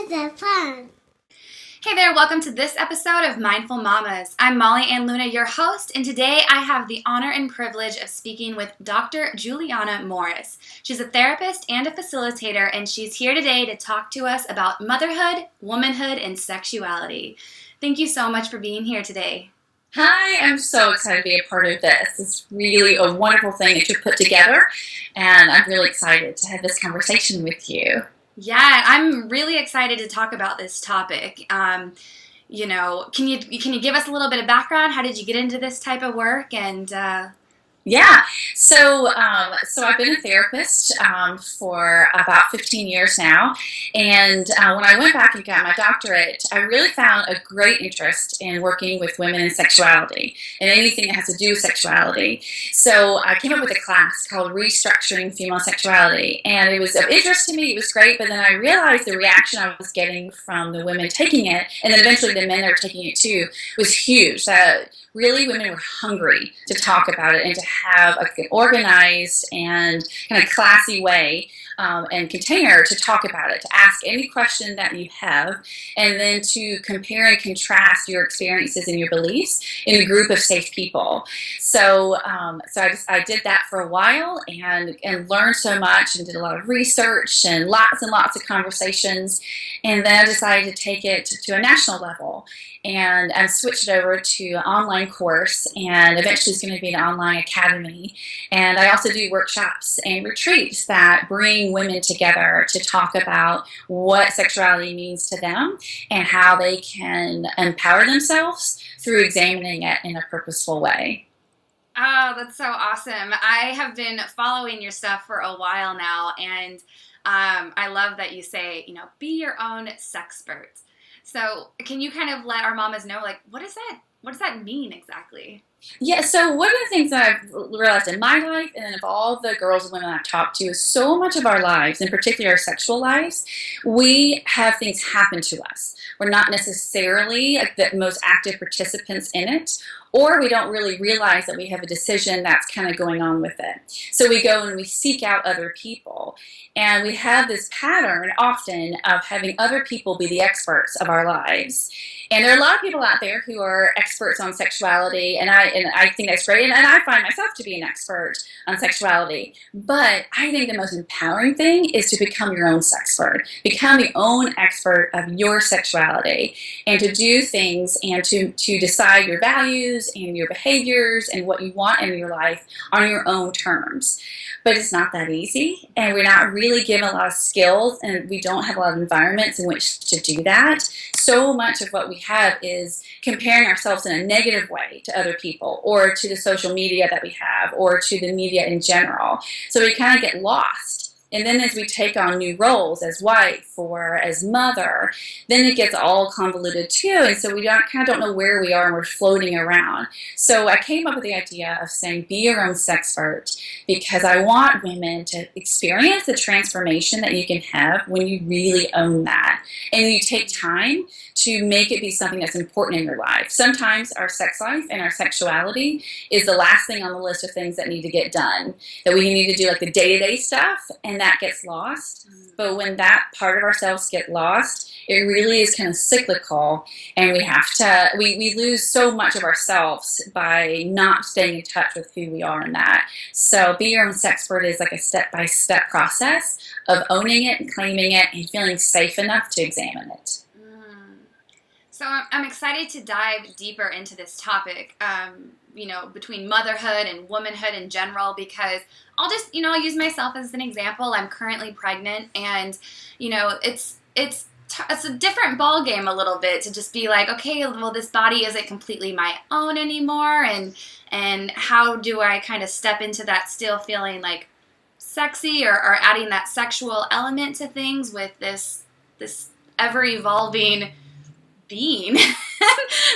the fun. Hey there, welcome to this episode of Mindful Mamas. I'm Molly Ann Luna, your host, and today I have the honor and privilege of speaking with Dr. Juliana Morris. She's a therapist and a facilitator, and she's here today to talk to us about motherhood, womanhood, and sexuality. Thank you so much for being here today. Hi, I'm so excited to be a part of this. It's really a wonderful thing that you put together, and I'm really excited to have this conversation with you. Yeah, I'm really excited to talk about this topic. Can you give us a little bit of background? How did you get into this type of work? And Yeah, so I've been a therapist for about 15 years now, and when I went back and got my doctorate, I really found a great interest in working with women and sexuality and anything that has to do with sexuality. So I came up with a class called Restructuring Female Sexuality, and it was of interest to me. It was great, but then I realized the reaction I was getting from the women taking it, and then eventually the men that were taking it too, was huge. Really, women were hungry to talk about it and to have an organized and kind of classy way and container to talk about it, to ask any question that you have, and then to compare and contrast your experiences and your beliefs in a group of safe people. So I did that for a while and learned so much and did a lot of research and lots of conversations, and then I decided to take it to a national level. And I switched it over to an online course, and eventually it's going to be an online academy. And I also do workshops and retreats that bring women together to talk about what sexuality means to them and how they can empower themselves through examining it in a purposeful way. Oh, that's so awesome. I have been following your stuff for a while now, and I love that you say, be your own sexpert. So can you kind of let our mamas know, what does that mean exactly? Yeah, so one of the things that I've realized in my life and of all the girls and women I've talked to is so much of our lives, in particular our sexual lives, we have things happen to us. We're not necessarily the most active participants in it, or we don't really realize that we have a decision that's kind of going on with it. So we go and we seek out other people, and we have this pattern often of having other people be the experts of our lives. And there are a lot of people out there who are experts on sexuality, and I think that's great, and I find myself to be an expert on sexuality. But I think the most empowering thing is to become your own sexpert, become the own expert of your sexuality, and to do things and to decide your values and your behaviors and what you want in your life on your own terms. But it's not that easy, and we're not really given a lot of skills, and we don't have a lot of environments in which to do that. So much of what we have is comparing ourselves in a negative way to other people, or to the social media that we have, or to the media in general. So we kind of get lost. And then as we take on new roles as wife or as mother, then it gets all convoluted too. And so we kind of don't know where we are, and we're floating around. So I came up with the idea of saying, be your own sexpert, because I want women to experience the transformation that you can have when you really own that. And you take time to make it be something that's important in your life. Sometimes our sex life and our sexuality is the last thing on the list of things that need to get done, that we need to do like the day-to-day stuff, and that gets lost. But when that part of ourselves get lost, it really is kind of cyclical, and we lose so much of ourselves by not staying in touch with who we are in that. So be your own sexpert is like a step-by-step process of owning it and claiming it and feeling safe enough to examine it. So I'm excited to dive deeper into this topic, between motherhood and womanhood in general, because I'll just, I'll use myself as an example. I'm currently pregnant, and, it's a different ball game a little bit to just be like, okay, well, this body isn't completely my own anymore, and how do I kind of step into that still feeling like sexy or adding that sexual element to things with this ever-evolving being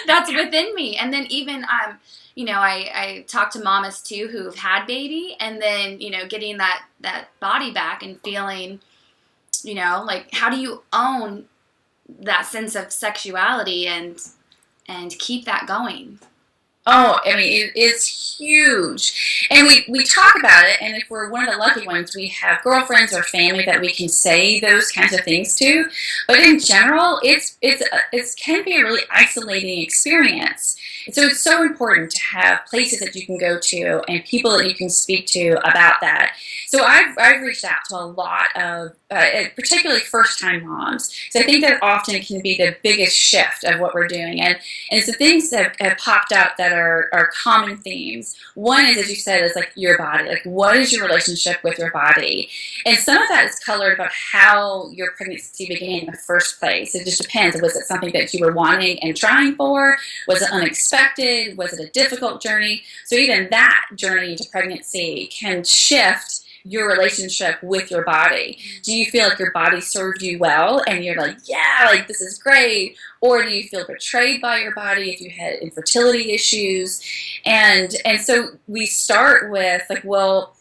that's within me. And then even I talk to mamas too who've had baby, and then getting that body back and feeling how do you own that sense of sexuality and keep that going? Oh, I mean, it's huge. And we talk about it, and if we're one of the lucky ones, we have girlfriends or family that we can say those kinds of things to. But in general, it can be a really isolating experience. So it's so important to have places that you can go to and people that you can speak to about that. So I've reached out to a lot of, particularly first-time moms. So I think that often can be the biggest shift of what we're doing. And it's the things that have popped up that are common themes. One is, as you said, is like your body. Like, what is your relationship with your body? And some of that is colored about how your pregnancy began in the first place. It just depends. Was it something that you were wanting and trying for? Was it unexpected? Was it a difficult journey? So even that journey into pregnancy can shift your relationship with your body. Do you feel like your body served you well and you're like, yeah, like this is great? Or do you feel betrayed by your body if you had infertility issues? And so we start with like, well,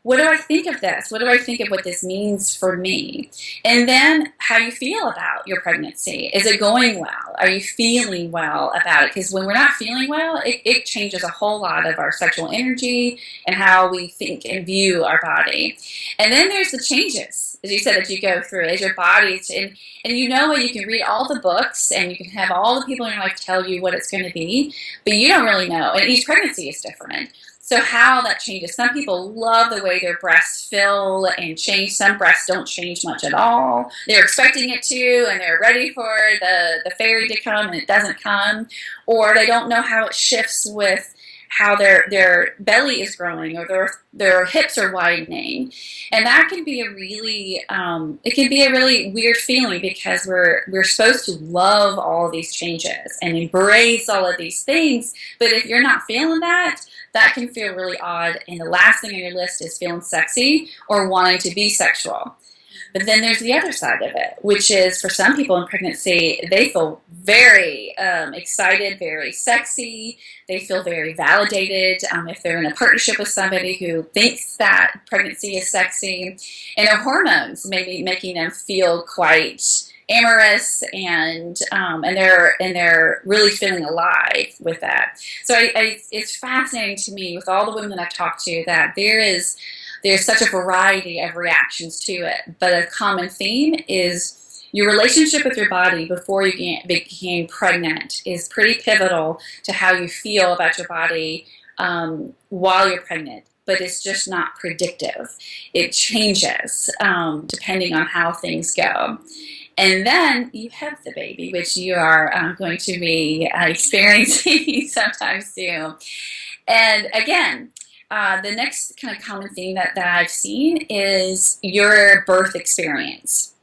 what do I think of this? What do I think of what this means for me? And then how you feel about your pregnancy. Is it going well? Are you feeling well about it? Because when we're not feeling well, it changes a whole lot of our sexual energy and how we think and view our body. And then there's the changes, as you said, that you go through as your body. And you know what? You can read all the books and you can have all the people in your life tell you what it's going to be, but you don't really know. And each pregnancy is different. So how that changes. Some people love the way their breasts fill and change. Some breasts don't change much at all. They're expecting it to, and they're ready for the fairy to come, and it doesn't come. Or they don't know how it shifts with how their belly is growing or their hips are widening. And that can be a really it can be a really weird feeling because we're supposed to love all of these changes and embrace all of these things. But if you're not feeling that, that can feel really odd, and the last thing on your list is feeling sexy or wanting to be sexual. But then there's the other side of it, which is for some people in pregnancy, they feel very excited, very sexy. They feel very validated if they're in a partnership with somebody who thinks that pregnancy is sexy. And their hormones may be making them feel quite amorous, and they're really feeling alive with that. So it's fascinating to me with all the women that I've talked to that there's such a variety of reactions to it. But a common theme is your relationship with your body before you became pregnant is pretty pivotal to how you feel about your body while you're pregnant. But it's just not predictive. It changes depending on how things go. And then you have the baby, which you are going to be experiencing sometime soon. And again, the next kind of common thing that I've seen is your birth experience.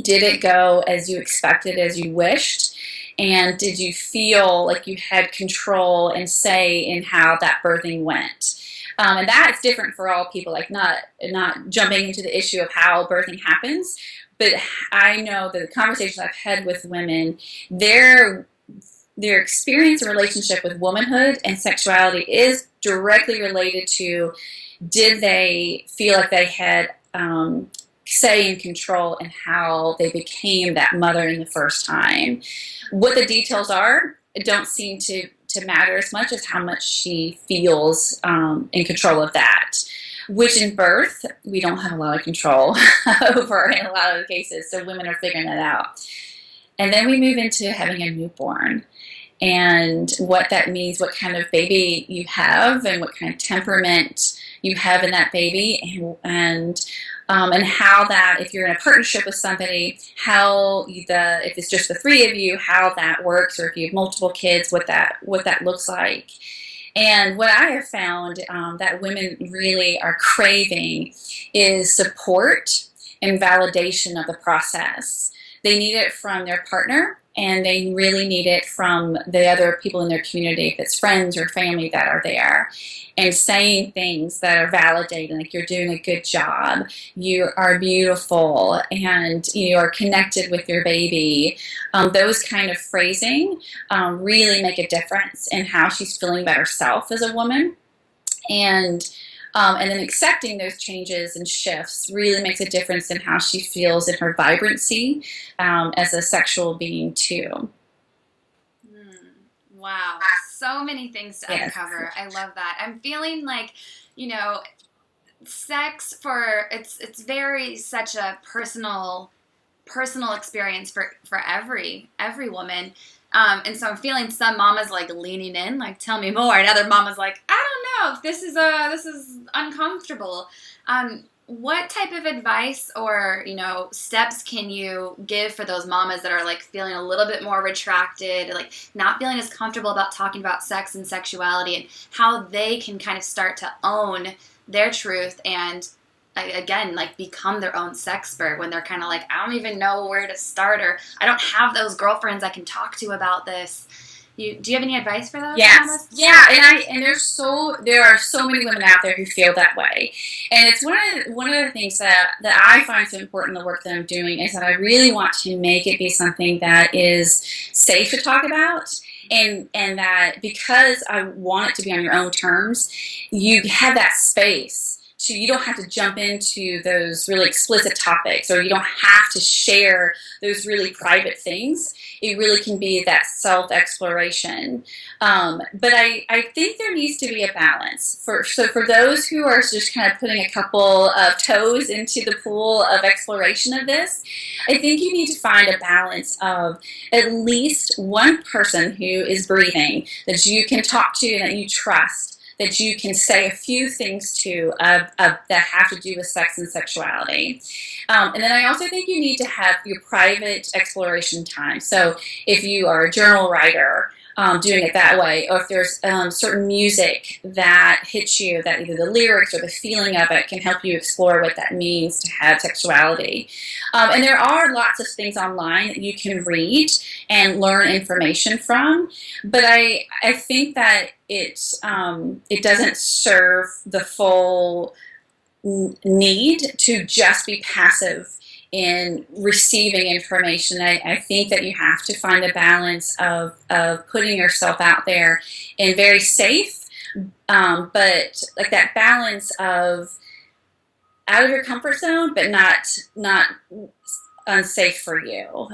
Did it go as you expected, as you wished? And did you feel like you had control and say in how that birthing went? And that's different for all people, like not jumping into the issue of how birthing happens, but I know that the conversations I've had with women, their experience and relationship with womanhood and sexuality is directly related to, did they feel like they had say and control in how they became that mother in the first time. What the details are, it don't seem to matter as much as how much she feels in control of that. Which in birth, we don't have a lot of control over in a lot of the cases, so women are figuring that out. And then we move into having a newborn and what that means, what kind of baby you have and what kind of temperament you have in that baby, and how that, if you're in a partnership with somebody, if it's just the three of you, how that works, or if you have multiple kids, what that looks like. And what I have found that women really are craving is support and validation of the process. They need it from their partner, and they really need it from the other people in their community, if it's friends or family that are there, and saying things that are validating, like you're doing a good job, you are beautiful, and you are connected with your baby. Those kind of phrasing really make a difference in how she's feeling about herself as a woman. And then accepting those changes and shifts really makes a difference in how she feels in her vibrancy as a sexual being too. Wow. So many things to Yes. uncover. I love that. I'm feeling like, you know, sex it's very such a personal experience for every woman. And so I'm feeling some mamas like leaning in, like tell me more, and other mamas like I don't know if this is uncomfortable. What type of advice or steps can you give for those mamas that are like feeling a little bit more retracted, like not feeling as comfortable about talking about sex and sexuality, and how they can kind of start to own their truth and again, like become their own sexpert when they're kind of like, I don't even know where to start, or I don't have those girlfriends I can talk to about this. Do you have any advice for those? Yes, yeah, and there are so many women out there who feel that way, and it's one of the things that I find so important in the work that I'm doing is that I really want to make it be something that is safe to talk about. And that because I want it to be on your own terms, you have that space. So you don't have to jump into those really explicit topics, or you don't have to share those really private things. It really can be that self-exploration. But I think there needs to be a balance. So for those who are just kind of putting a couple of toes into the pool of exploration of this, I think you need to find a balance of at least one person who is breathing, that you can talk to, that you trust, that you can say a few things to that have to do with sex and sexuality. And then I also think you need to have your private exploration time. So if you are a journal writer, doing it that way, or if there's certain music that hits you, that either the lyrics or the feeling of it can help you explore what that means to have sexuality. And there are lots of things online that you can read and learn information from, but I think that it doesn't serve the full need to just be passive in receiving information. I think that you have to find a balance of putting yourself out there in very safe, but like that balance of out of your comfort zone, but not unsafe for you.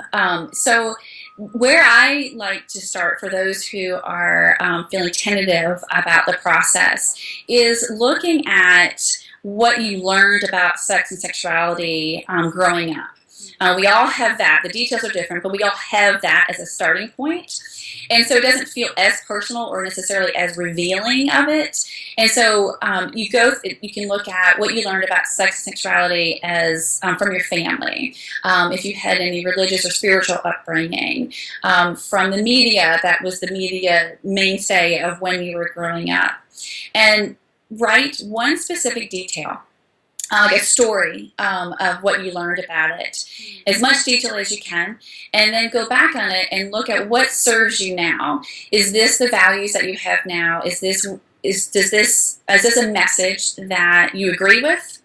So where I like to start for those who are feeling tentative about the process is looking at what you learned about sex and sexuality growing up. We all have that. The details are different, but we all have that as a starting point. And so it doesn't feel as personal or necessarily as revealing of it. And so you can look at what you learned about sex and sexuality as from your family. If you had any religious or spiritual upbringing, from the media, that was the media mainstay of when you were growing up. And write one specific detail, like a story of what you learned about it, as much detail as you can, and then go back on it and look at what serves you now. Is this the values that you have now? Is this a message that you agree with?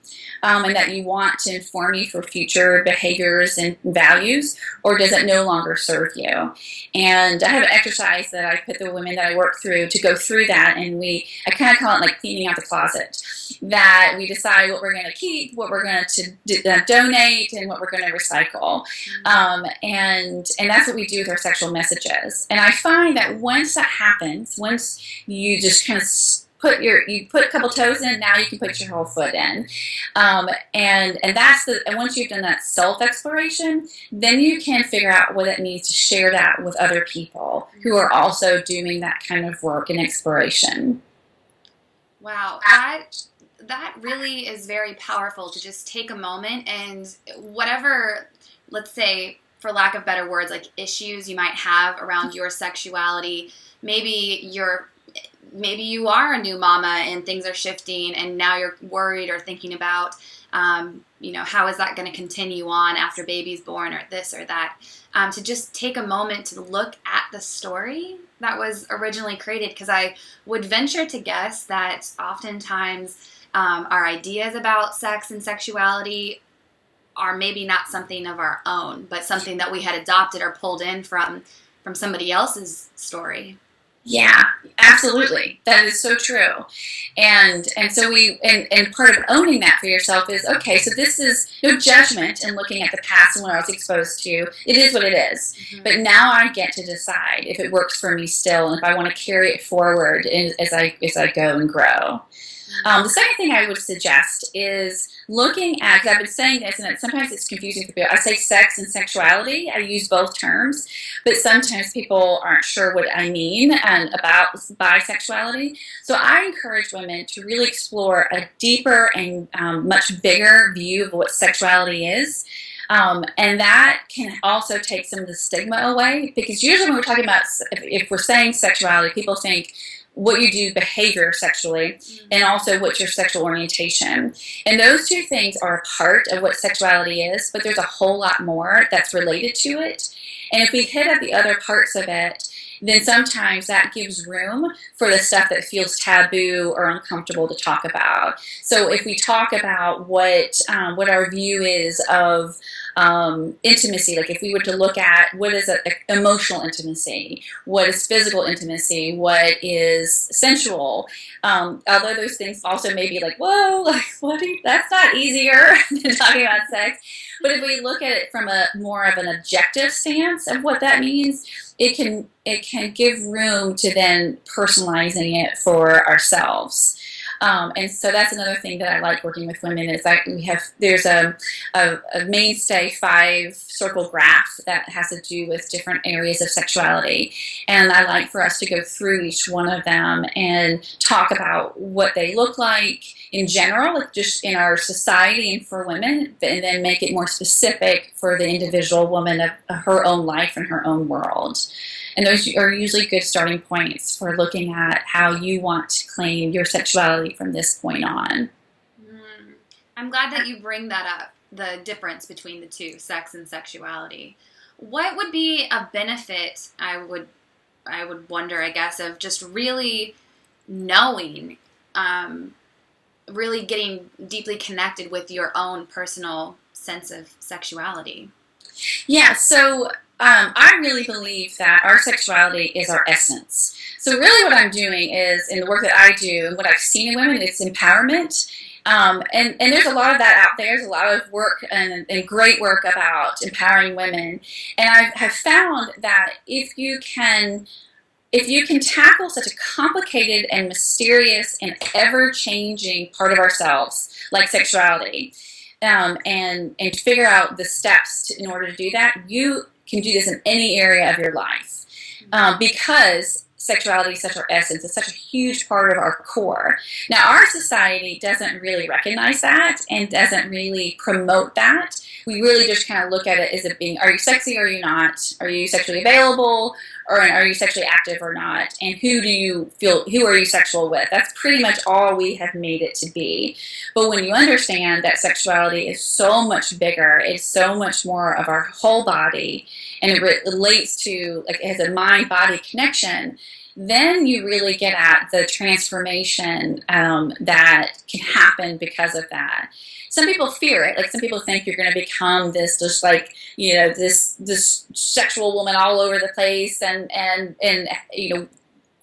And that you want to inform you for future behaviors and values, or does it no longer serve you? And I have an exercise that I put the women that I work through to go through that, and I kind of call it like cleaning out the closet. That we decide what we're going to keep, what we're going to donate, and what we're going to recycle. And that's what we do with our sexual messages. And I find that once that happens, once you just kind of you put a couple toes in, now you can put your whole foot in, and once you've done that self exploration, then you can figure out what it means to share that with other people who are also doing that kind of work and exploration. Wow, that really is very powerful, to just take a moment and whatever, let's say, for lack of better words, like issues you might have around your sexuality. Maybe you are a new mama and things are shifting, and now you're worried or thinking about, how is that going to continue on after baby's born, or this or that. To just take a moment to look at the story that was originally created, because I would venture to guess that oftentimes our ideas about sex and sexuality are maybe not something of our own, but something that we had adopted or pulled in from somebody else's story. Yeah, Absolutely. That is so true. And so and part of owning that for yourself is, okay, so this is no judgment in looking at the past and what I was exposed to. It is what it is. Mm-hmm. But now I get to decide if it works for me still and if I want to carry it forward as I go and grow. The second thing I would suggest is looking at, because I've been saying this, and sometimes it's confusing for people. I say sex and sexuality. I use both terms, but sometimes people aren't sure what I mean about bisexuality. So I encourage women to really explore a deeper and much bigger view of what sexuality is. And that can also take some of the stigma away, because usually when we're talking about, if we're saying sexuality, people think what you do behavior sexually, and also what's your sexual orientation. And those two things are a part of what sexuality is, but there's a whole lot more that's related to it. And if we hit at the other parts of it, then sometimes that gives room for the stuff that feels taboo or uncomfortable to talk about. So if we talk about what our view is of intimacy, like if we were to look at what is emotional intimacy, what is physical intimacy, what is sensual, although those things also may be like, whoa, like that's not easier than talking about sex. But if we look at it from a more of an objective stance of what that means, it can give room to then personalizing it for ourselves. And so that's another thing that I like working with women is there's a mainstay 5-circle graph that has to do with different areas of sexuality. And I like for us to go through each one of them and talk about what they look like in general, just in our society and for women, and then make it more specific for the individual woman of her own life and her own world. And those are usually good starting points for looking at how you want to claim your sexuality from this point on. I'm glad that you bring that up, the difference between the two, sex and sexuality. What would be a benefit, I would wonder, I guess, of just really knowing, really getting deeply connected with your own personal sense of sexuality? Yeah, so I really believe that our sexuality is our essence. So really what I'm doing is, in the work that I do and what I've seen in women, it's empowerment. And there's a lot of that out there. There's a lot of work and great work about empowering women. And I have found that if you can tackle such a complicated and mysterious and ever-changing part of ourselves, like sexuality, and figure out the steps in order to do that, you can do this in any area of your life, because sexuality is such our essence. It's such a huge part of our core. Now, our society doesn't really recognize that and doesn't really promote that. We really just kind of look at it as it being, are you sexy or are you not? Are you sexually available? Or are you sexually active or not? And who are you sexual with? That's pretty much all we have made it to be. But when you understand that sexuality is so much bigger, it's so much more of our whole body, and it relates to, like, it has a mind-body connection, then you really get at the transformation that can happen because of that. Some people fear it. Like, some people think you're going to become this, just like, this sexual woman all over the place and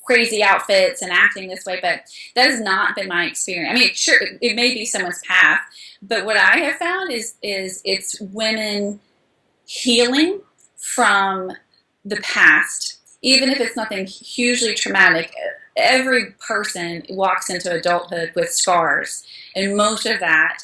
crazy outfits and acting this way. But that has not been my experience. I mean, sure, it may be someone's path, but what I have found is it's women healing from the past, even if it's nothing hugely traumatic. Every person walks into adulthood with scars, and most of that.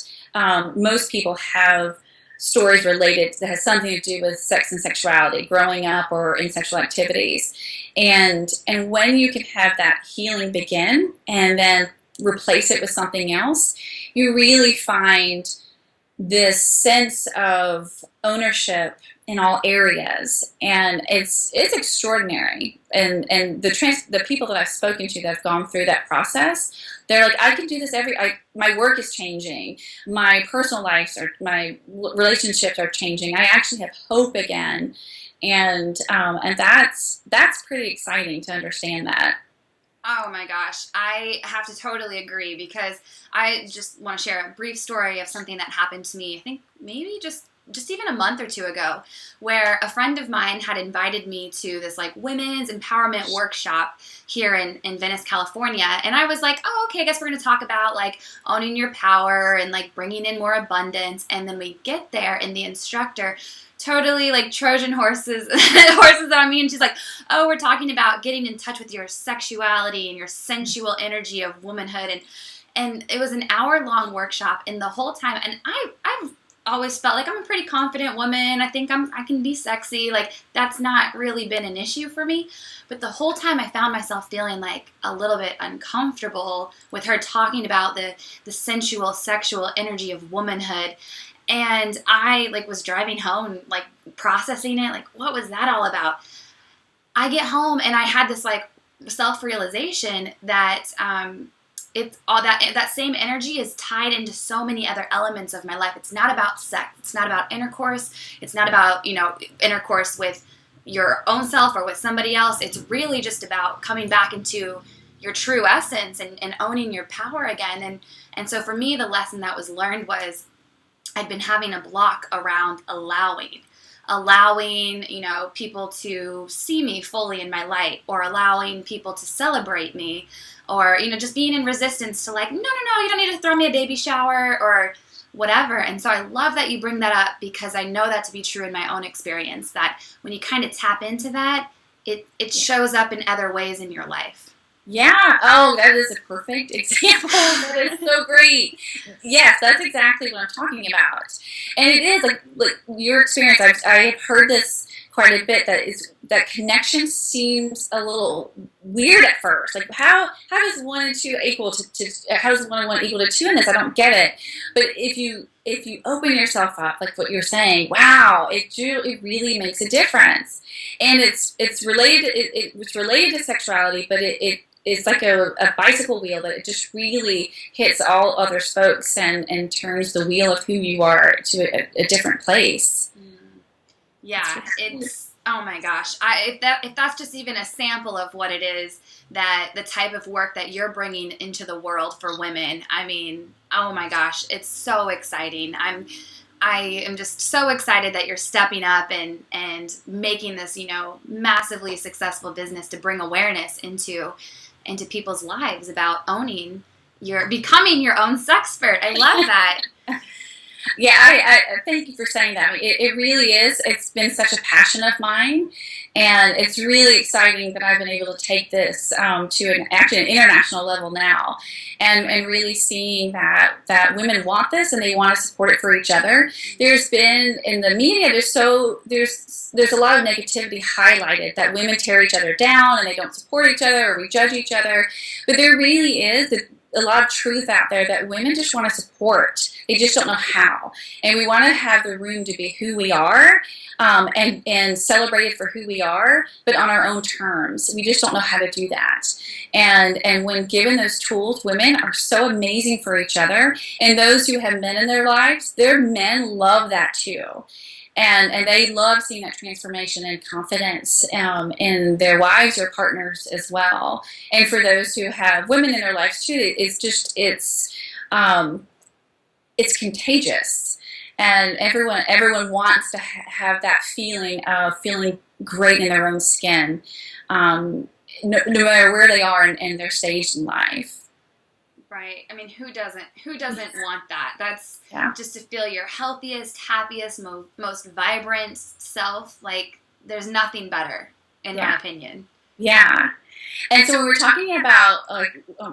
Most people have stories related that has something to do with sex and sexuality, growing up or in sexual activities. And when you can have that healing begin and then replace it with something else, you really find this sense of ownership in all areas, and it's extraordinary. And the people that I've spoken to that have gone through that process, they're like, I can do this my work is changing, my personal lives my relationships are changing. I actually have hope again, and that's pretty exciting to understand that. Oh my gosh, I have to totally agree, because I just want to share a brief story of something that happened to me, I think maybe just just even a month or two ago, where a friend of mine had invited me to this like women's empowerment workshop here in Venice, California. And I was like, oh, okay, I guess we're going to talk about like owning your power and like bringing in more abundance. And then we get there and the instructor totally like Trojan horses on me. And she's like, oh, we're talking about getting in touch with your sexuality and your sensual energy of womanhood. And it was an hour-long workshop, and the whole time, and I've always felt like I'm a pretty confident woman. I think I can be sexy. Like, that's not really been an issue for me. But the whole time I found myself feeling like a little bit uncomfortable with her talking about the sensual, sexual energy of womanhood. And I like was driving home, like processing it, like what was that all about? I get home and I had this like self-realization that it's all that same energy is tied into so many other elements of my life. It's not about sex. It's not about intercourse. It's not about, intercourse with your own self or with somebody else. It's really just about coming back into your true essence and owning your power again. And so for me, the lesson that was learned was I'd been having a block around allowing, people to see me fully in my light, or allowing people to celebrate me, or, just being in resistance to like, no, you don't need to throw me a baby shower or whatever. And so I love that you bring that up, because I know that to be true in my own experience, that when you kind of tap into that, it shows up in other ways in your life. Yeah. Oh, that is a perfect example. That is so great. Yes, that's exactly what I'm talking about. And it is like your experience. I've heard this quite a bit. That connection seems a little weird at first. Like how does 1 and 2 equal to how does 1 and 1 equal to 2 in this? I don't get it. But if you open yourself up, like what you're saying, wow, it really makes a difference. And it's related. It's related to sexuality, but it's like a bicycle wheel that it just really hits all other spokes and turns the wheel of who you are to a different place. Yeah, it's, oh my gosh. If that's just even a sample of what it is, that the type of work that you're bringing into the world for women, I mean, oh my gosh, it's so exciting. I am just so excited that you're stepping up and making this, massively successful business to bring awareness into people's lives about becoming your own sexpert. I love that. Yeah, I thank you for saying that. I mean, it really is. It's been such a passion of mine, and it's really exciting that I've been able to take this to an international level now, and really seeing that women want this and they want to support it for each other. There's been in the media, there's a lot of negativity highlighted, that women tear each other down and they don't support each other, or we judge each other, but there really is a lot of truth out there that women just want to support. They just don't know how. And we want to have the room to be who we are, and celebrated for who we are, but on our own terms. We just don't know how to do that. And when given those tools, women are so amazing for each other. And those who have men in their lives, their men love that too. And they love seeing that transformation and confidence in their wives or partners as well. And for those who have women in their lives too, it's contagious. And everyone wants to have that feeling of feeling great in their own skin, no matter where they are in their stage in life. Right. I mean, who doesn't want that? That's just to feel your healthiest, happiest, most vibrant self. Like, there's nothing better, in my opinion. Yeah. And so when we're talking about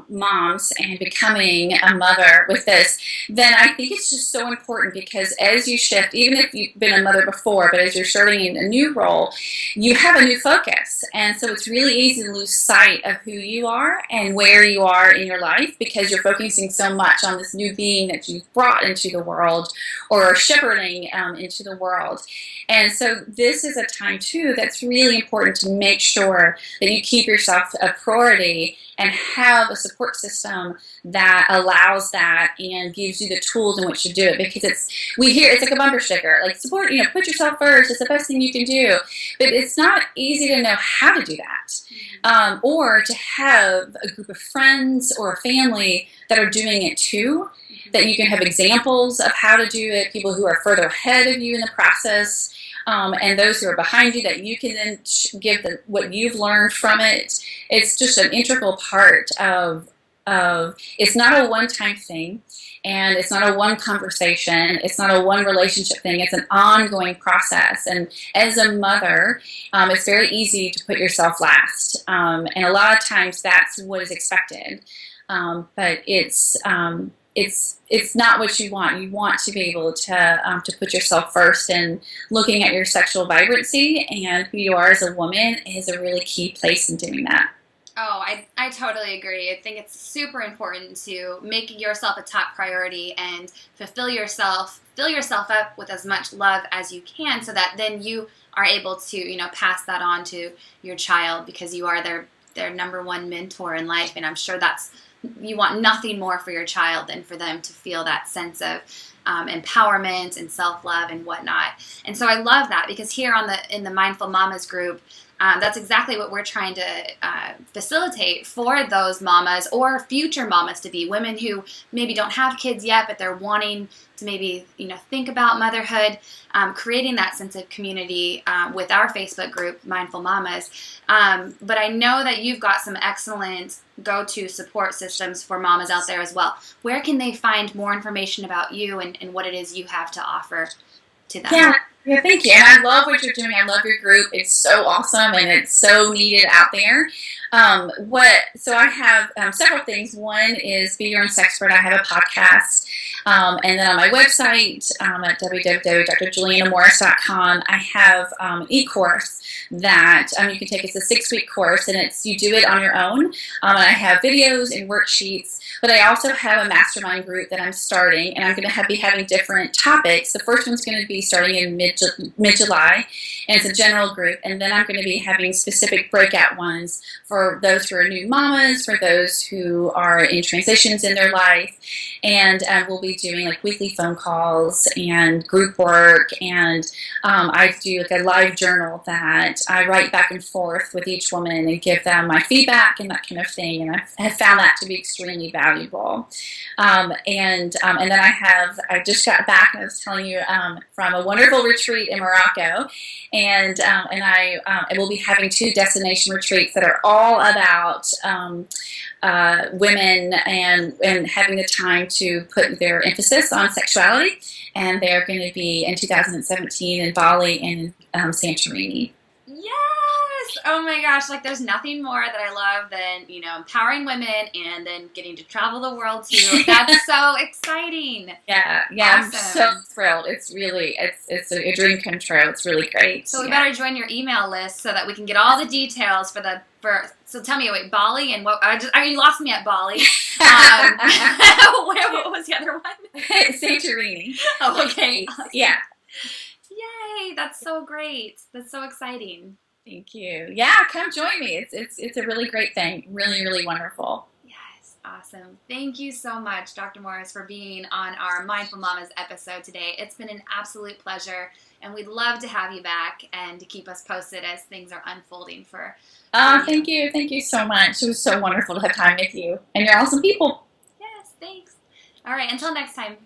moms and becoming a mother with this, then I think it's just so important, because as you shift, even if you've been a mother before, but as you're starting in a new role, you have a new focus. And so it's really easy to lose sight of who you are and where you are in your life, because you're focusing so much on this new being that you've brought into the world, or shepherding into the world. And so this is a time, too, that's really important to make sure that you keep yourself a priority and have a support system that allows that and gives you the tools in which to do it. Because it's like a bumper sticker, like support, put yourself first. It's the best thing you can do. But it's not easy to know how to do that, or to have a group of friends or a family that are doing it too. that you can have examples of how to do it, people who are further ahead of you in the process, and those who are behind you that you can then give what you've learned from it. It's just an integral part of it's not a one-time thing, and it's not a one conversation, it's not a one relationship thing, it's an ongoing process. And as a mother, it's very easy to put yourself last, and a lot of times that's what is expected, but it's not what you want. You want to be able to put yourself first, and looking at your sexual vibrancy and who you are as a woman is a really key place in doing that. Oh, I totally agree. I think it's super important to make yourself a top priority and fill yourself up with as much love as you can, so that then you are able to, pass that on to your child, because you are their number one mentor in life. And I'm sure you want nothing more for your child than for them to feel that sense of empowerment and self-love and whatnot. And so I love that, because here in the Mindful Mamas group, that's exactly what we're trying to facilitate for those mamas or future mamas to be, women who maybe don't have kids yet, but they're wanting to maybe, think about motherhood, creating that sense of community with our Facebook group, Mindful Mamas. But I know that you've got some excellent go-to support systems for mamas out there as well. Where can they find more information about you and what it is you have to offer to them? Yeah, thank you. And I love what you're doing. I love your group. It's so awesome, and it's so needed out there. So I have several things. One is Be Your Own Sexpert. I have a podcast. And then on my website at www.drjulianamorris.com, I have an e-course that you can take. It's a 6-week course, and you do it on your own. And I have videos and worksheets. But I also have a mastermind group that I'm starting, and I'm going to be having different topics. The first one's going to be starting in mid-July, and it's a general group. And then I'm going to be having specific breakout ones for those who are new mamas, for those who are in transitions in their life. And we'll be doing weekly phone calls and group work. And I do a live journal that I write back and forth with each woman and give them my feedback and that kind of thing. And I have found that to be extremely valuable. And then I just got back, and I was telling you, from a wonderful retreat in Morocco, and I will be having 2 destination retreats that are all about women and having the time to put their emphasis on sexuality. And they're going to be in 2017 in Bali and Santorini. Yes! Oh my gosh, there's nothing more that I love than, empowering women and then getting to travel the world too. That's so exciting. Yeah, awesome. I'm so thrilled. It's really, it's a dream come true. It's really great. So we better join your email list so that we can get all the details so tell me, wait, Bali and what, you lost me at Bali. What was the other one? Santorini. Oh, okay. Yeah. Yay, that's so great. That's so exciting. Thank you. Yeah, come join me. It's a really great thing. Really, really wonderful. Yes, awesome. Thank you so much, Dr. Morris, for being on our Mindful Mamas episode today. It's been an absolute pleasure, and we'd love to have you back and to keep us posted as things are unfolding for thank you. Thank you so much. It was so wonderful to have time with you, and you're awesome people. Yes, thanks. All right, until next time.